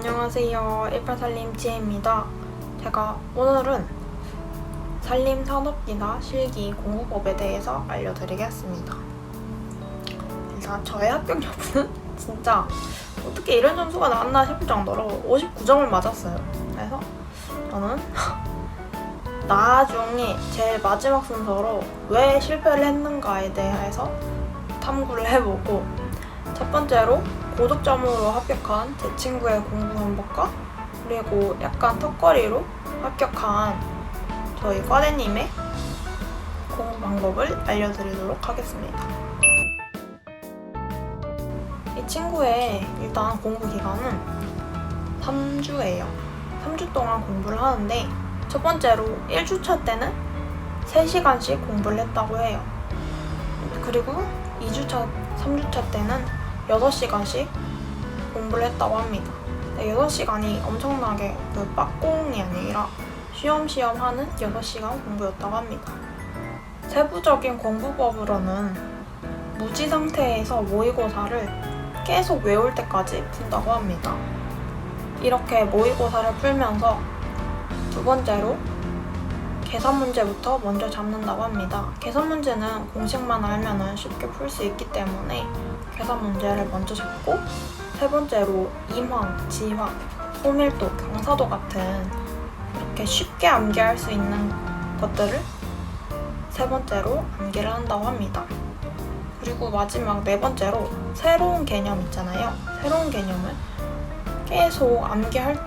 안녕하세요. 18살림 지혜입니다. 제가 오늘은 산림산업기나 실기 공부법에 대해서 알려드리겠습니다. 일단 저의 합격 여부는 진짜 어떻게 이런 점수가 나왔나 싶을 정도로 59점을 맞았어요. 그래서 저는 나중에 제일 마지막 순서로 왜 실패를 했는가에 대해서 탐구를 해보고, 첫 번째로 고득점으로 합격한 제 친구의 공부 방법과, 그리고 약간 턱걸이로 합격한 저희 과대님의 공부 방법을 알려드리도록 하겠습니다. 이 친구의 일단 공부 기간은 3주예요. 3주 동안 공부를 하는데, 첫 번째로 1주차 때는 3시간씩 공부를 했다고 해요. 그리고 2주차, 3주차 때는 6시간씩 공부를 했다고 합니다. 6시간이 엄청나게 빡공이 아니라 쉬엄쉬엄 하는 6시간 공부였다고 합니다. 세부적인 공부법으로는 무지 상태에서 모의고사를 계속 외울 때까지 푼다고 합니다. 이렇게 모의고사를 풀면서 두 번째로 계산 문제부터 먼저 잡는다고 합니다. 계산 문제는 공식만 알면 쉽게 풀 수 있기 때문에 계산 문제를 먼저 잡고, 세 번째로 임항, 지화, 소밀도, 경사도 같은 이렇게 쉽게 암기할 수 있는 것들을 세 번째로 암기를 한다고 합니다. 그리고 마지막 네 번째로 새로운 개념 있잖아요. 새로운 개념을 계속 암기할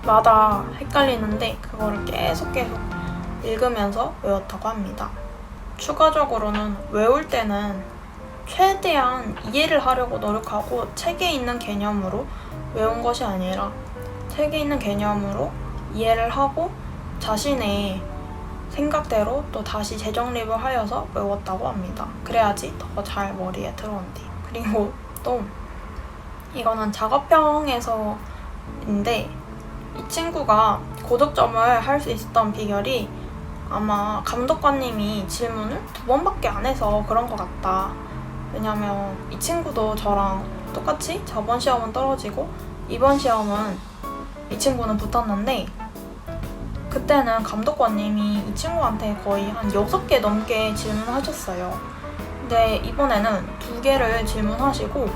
때마다 헷갈리는데 그거를 계속 읽으면서 외웠다고 합니다. 추가적으로는 외울 때는 최대한 이해를 하려고 노력하고, 책에 있는 개념으로 외운 것이 아니라 책에 있는 개념으로 이해를 하고 자신의 생각대로 또 다시 재정립을 하여서 외웠다고 합니다. 그래야지 더 잘 머리에 들어온대. 그리고 또 이거는 작업형에서인데, 이 친구가 고득점을 할 수 있었던 비결이 아마 감독관님이 질문을 2번밖에 안 해서 그런 것 같다. 왜냐면 이 친구도 저랑 똑같이 저번 시험은 떨어지고 이번 시험은 이 친구는 붙었는데, 그때는 감독관님이 이 친구한테 거의 한 6개 넘게 질문하셨어요. 근데 이번에는 2개를 질문하시고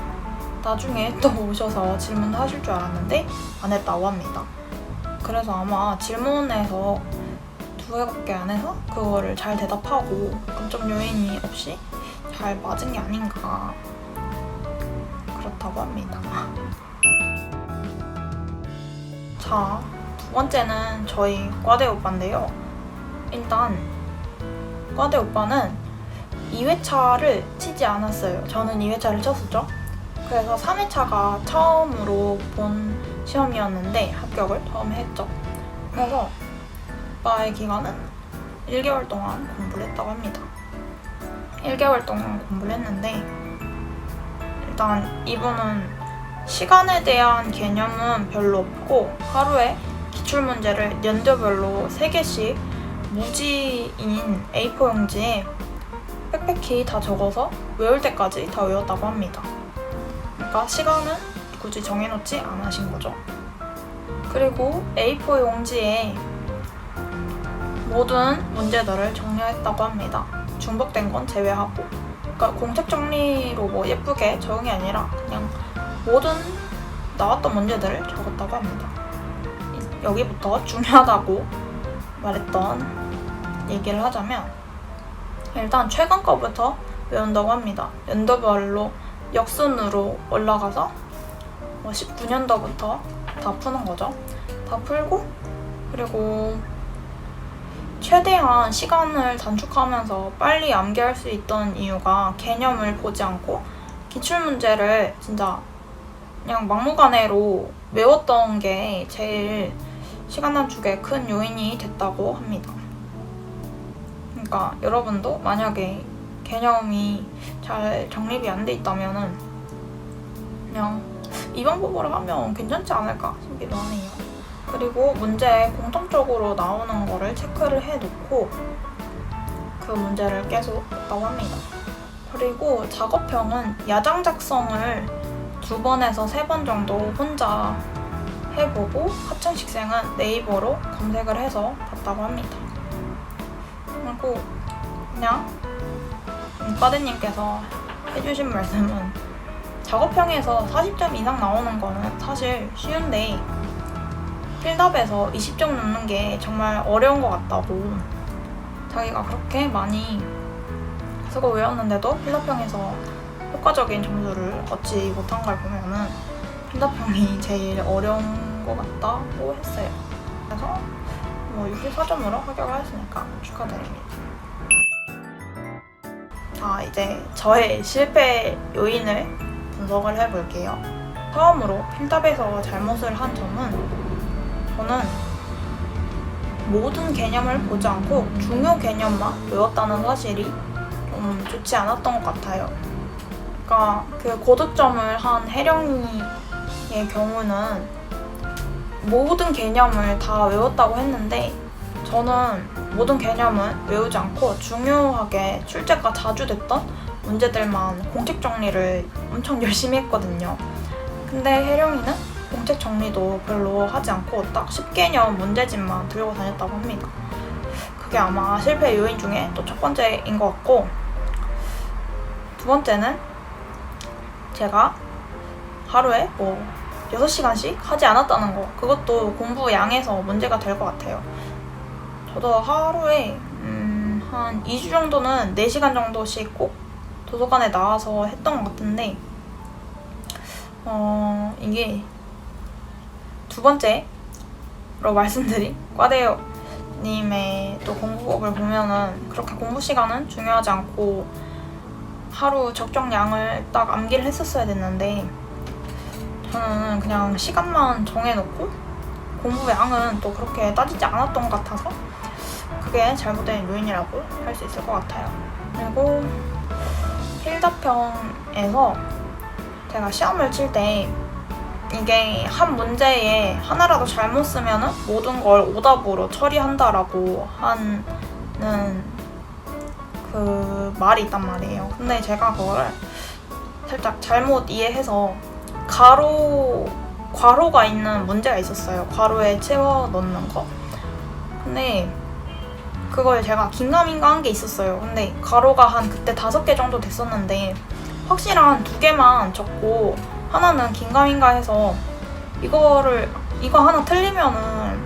나중에 또 오셔서 질문하실 줄 알았는데 안 했다고 합니다. 그래서 아마 질문에서 2개밖에 안 해서 그거를 잘 대답하고 감점 요인이 없이 잘 맞은 게 아닌가, 그렇다고 합니다. 자, 두 번째는 저희 과대 오빠인데요. 일단 과대 오빠는 2회차를 치지 않았어요. 저는 2회차를 쳤었죠. 그래서 3회차가 처음으로 본 시험이었는데 합격을 처음에 했죠. 그래서 오빠의 기간은 1개월 동안 공부를 했다고 합니다. 1개월 동안 공부를 했는데, 일단 이분은 시간에 대한 개념은 별로 없고 하루에 기출문제를 연도별로 3개씩 무지인 A4 용지에 빽빽히 다 적어서 외울 때까지 다 외웠다고 합니다. 그러니까 시간은 굳이 정해놓지 않으신 거죠. 그리고 A4 용지에 모든 문제들을 정리했다고 합니다. 중복된 건 제외하고. 그러니까 공책 정리로 뭐 예쁘게 적은 게 아니라 그냥 모든 나왔던 문제들을 적었다고 합니다. 여기부터 중요하다고 말했던 얘기를 하자면, 일단 최근 거부터 외운다고 합니다. 연도별로 역순으로 올라가서 19년도부터 다 푸는 거죠. 다 풀고, 그리고 최대한 시간을 단축하면서 빨리 암기할 수 있던 이유가 개념을 보지 않고 기출문제를 진짜 그냥 막무가내로 외웠던 게 제일 시간 단축에 큰 요인이 됐다고 합니다. 그러니까 여러분도 만약에 개념이 잘 정립이 안 돼 있다면은 그냥 이 방법으로 하면 괜찮지 않을까 싶기도 하네요. 그리고 문제에 공통적으로 나오는 거를 체크를 해놓고 그 문제를 계속 했다고 합니다. 그리고 작업형은 야장 작성을 2번에서 3번 정도 혼자 해보고 하층식생은 네이버로 검색을 해서 봤다고 합니다. 그리고 그냥 과대님께서 해주신 말씀은 작업형에서 40점 이상 나오는 거는 사실 쉬운데 필답에서 20점 넘는 게 정말 어려운 것 같다고, 자기가 그렇게 많이 쓰고 외웠는데도 필답형에서 효과적인 점수를 얻지 못한 걸 보면은 필답형이 제일 어려운 것 같다고 했어요. 그래서 64점으로 합격을 했으니까 축하드립니다. 자, 이제 저의 실패 요인을 분석을 해볼게요. 처음으로 필답에서 잘못을 한 점은, 저는 모든 개념을 보지 않고 중요 개념만 외웠다는 사실이 좀 좋지 않았던 것 같아요. 그러니까 그 고득점을 한 혜령이의 경우는 모든 개념을 다 외웠다고 했는데, 저는 모든 개념은 외우지 않고 중요하게 출제가 자주 됐던 문제들만 공책 정리를 엄청 열심히 했거든요. 근데 혜령이는 공책 정리도 별로 하지 않고 딱 10개념 문제집만 들고 다녔다고 합니다. 그게 아마 실패 요인 중에 또 첫 번째인 것 같고, 두 번째는 제가 하루에 6시간씩 하지 않았다는 거, 그것도 공부 양에서 문제가 될 것 같아요. 저도 하루에 한 2주 정도는 4시간 정도씩 꼭 도서관에 나와서 했던 것 같은데, 이게 두 번째로 말씀드린 과대님의 또 공부법을 보면은 그렇게 공부 시간은 중요하지 않고 하루 적정량을 딱 암기를 했었어야 됐는데, 저는 그냥 시간만 정해놓고 공부 양은 또 그렇게 따지지 않았던 것 같아서 그게 잘못된 요인이라고 할 수 있을 것 같아요. 그리고 필답형에서 제가 시험을 칠 때 이게 한 문제에 하나라도 잘못 쓰면은 모든 걸 오답으로 처리한다라고 하는 그 말이 있단 말이에요. 근데 제가 그거를 살짝 잘못 이해해서 괄호가 있는 문제가 있었어요. 괄호에 채워 넣는 거. 근데 그걸 제가 긴가민가한 게 있었어요. 근데 괄호가 한 그때 5개 정도 됐었는데 확실한 2개만 적고 하나는 긴가민가해서 이거 하나 틀리면은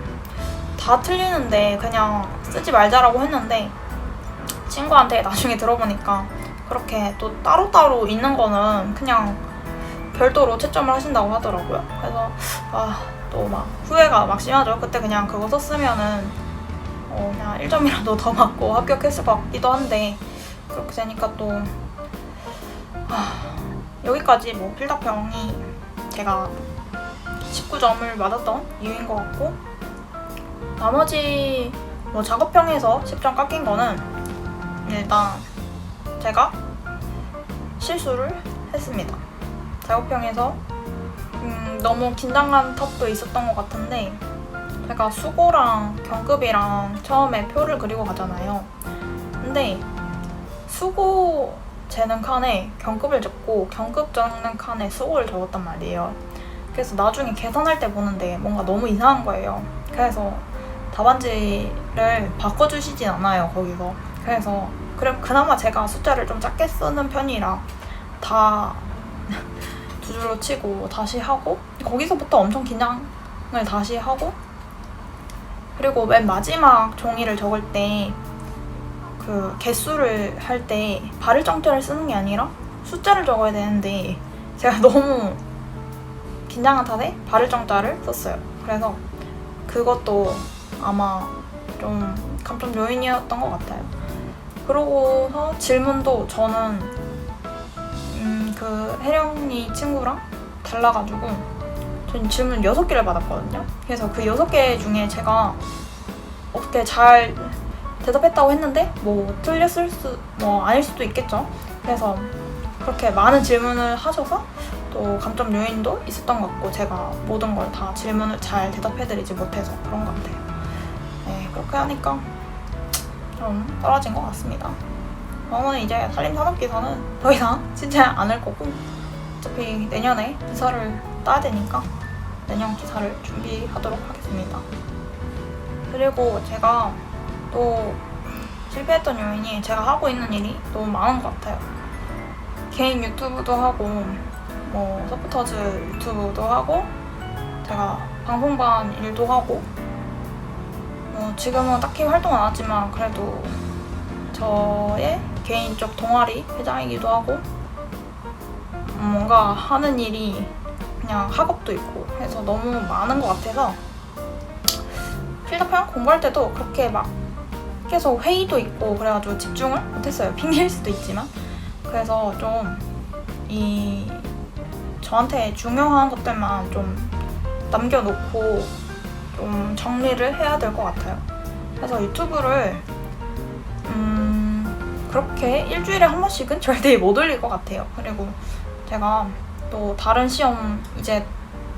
다 틀리는데 그냥 쓰지 말자라고 했는데, 친구한테 나중에 들어보니까 그렇게 또 따로따로 있는 거는 그냥 별도로 채점을 하신다고 하더라고요. 그래서 또 막 후회가 막 심하죠. 그때 그냥 그거 썼으면은 그냥 1점이라도 더 맞고 합격했을 것 같기도 한데, 그렇게 되니까 또 여기까지 필답형이 제가 19점을 맞았던 이유인 것 같고, 나머지 작업형에서 10점 깎인 거는 일단 제가 실수를 했습니다. 작업형에서 너무 긴장한 탓도 있었던 것 같은데, 제가 수고랑 경급이랑 처음에 표를 그리고 가잖아요. 근데 수고 재는 칸에 경급을 적고 경급 적는 칸에 수고를 적었단 말이에요. 그래서 나중에 계산할 때 보는데 뭔가 너무 이상한 거예요. 그래서 답안지를 바꿔주시진 않아요, 거기서. 그래서 그나마 제가 숫자를 좀 작게 쓰는 편이라 다 두 줄로 치고 다시 하고, 거기서부터 엄청 긴장을 다시 하고, 그리고 맨 마지막 종이를 적을 때 그 개수를 할 때 발을 정자를 쓰는 게 아니라 숫자를 적어야 되는데 제가 너무 긴장한 탓에 발을 정자를 썼어요. 그래서 그것도 아마 좀 감점 요인이었던 것 같아요. 그러고서 질문도 저는 그 혜령이 친구랑 달라가지고 저는 질문 6개를 받았거든요. 그래서 그 6개 중에 제가 어떻게 잘 대답했다고 했는데 틀렸을 아닐 수도 있겠죠. 그래서 그렇게 많은 질문을 하셔서 또 감점 요인도 있었던 것 같고, 제가 모든 걸 다 질문을 잘 대답해드리지 못해서 그런 것 같아요. 네, 그렇게 하니까 좀 떨어진 것 같습니다. 저는 이제 산림산업기사는 더 이상 진짜 안 할 거고, 어차피 내년에 기사를 따야 되니까 내년 기사를 준비하도록 하겠습니다. 그리고 제가 또 실패했던 요인이 제가 하고 있는 일이 너무 많은 것 같아요. 개인 유튜브도 하고 뭐 서포터즈 유튜브도 하고 제가 방송반 일도 하고 지금은 딱히 활동 안 하지만 그래도 저의 개인적 동아리 회장이기도 하고 뭔가 하는 일이 그냥 학업도 있고 해서 너무 많은 것 같아서 필드편 공부할 때도 그렇게 막 계속 회의도 있고 그래가지고 집중을 못했어요. 핑계일 수도 있지만. 그래서 좀 저한테 중요한 것들만 좀 남겨놓고 좀 정리를 해야 될 것 같아요. 그래서 유튜브를 그렇게 일주일에 한 번씩은 절대 못 올릴 것 같아요. 그리고 제가 또 다른 시험 이제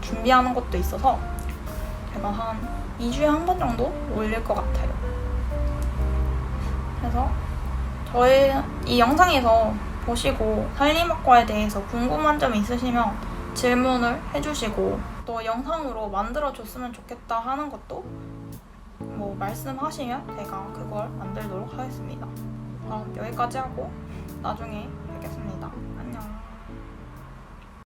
준비하는 것도 있어서 제가 한 2주에 한 번 정도 올릴 것 같아요. 그래서 저의 이 영상에서 보시고 산림학과에 대해서 궁금한 점 있으시면 질문을 해주시고 또 영상으로 만들어줬으면 좋겠다 하는 것도 뭐 말씀하시면 제가 그걸 만들도록 하겠습니다. 그럼 여기까지 하고 나중에 뵙겠습니다.